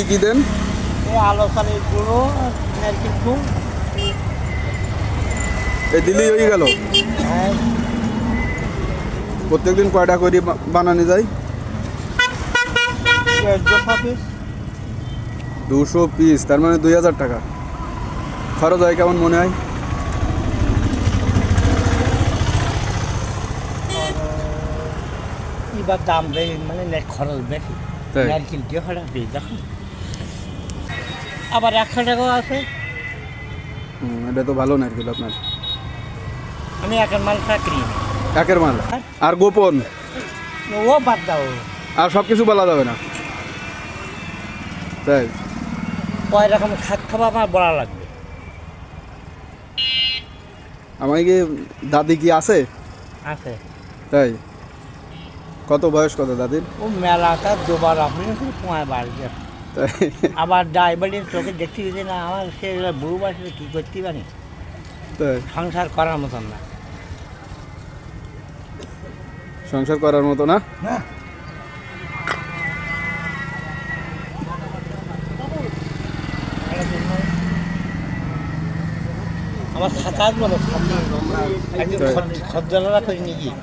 কি দেন? আলো চালের গুঁড়ো, নারকেল ফুল। এই দিলেই হয়ে গেল? হ্যাঁ। প্রত্যেকদিন কয়টা করে বানানো যায়? 200 পিস। 200 পিস, তার মানে 2000 টাকা খরচ হয়। কেমন মনে হয়? এবার দাম বেশি, মানে নেট খরচ বেশি। তাই? নারকেল দিয়ে হঠাৎ বেশি দেখুন। আবার 100 টাকাও আছে। এটা তো ভালো নারকেল আপনার। আমি একের মাল চাকরি। একের মাল আর গোপন ও বাদ দাও। আর সব কিছু বলা যাবে না, তাই? কয় রকম খাওয়া আমার বলা লাগবে। আমায় কি দাদি কি আছে? আছে। তাই? কত বয়স কত দাদির? ও মেলাটা দুবার আপনি তোমায় বাড়ছে। তাই? আবার ডায়াবেটিস চোখে দেখতে গেছি না, আমার সে বউ বাসলে কী করতে পারি, তাই সংসার করার মতন না। সংসার করার মতো না? আমার সাতাশ বলো খদ্দরা করে নিয়ে গিয়ে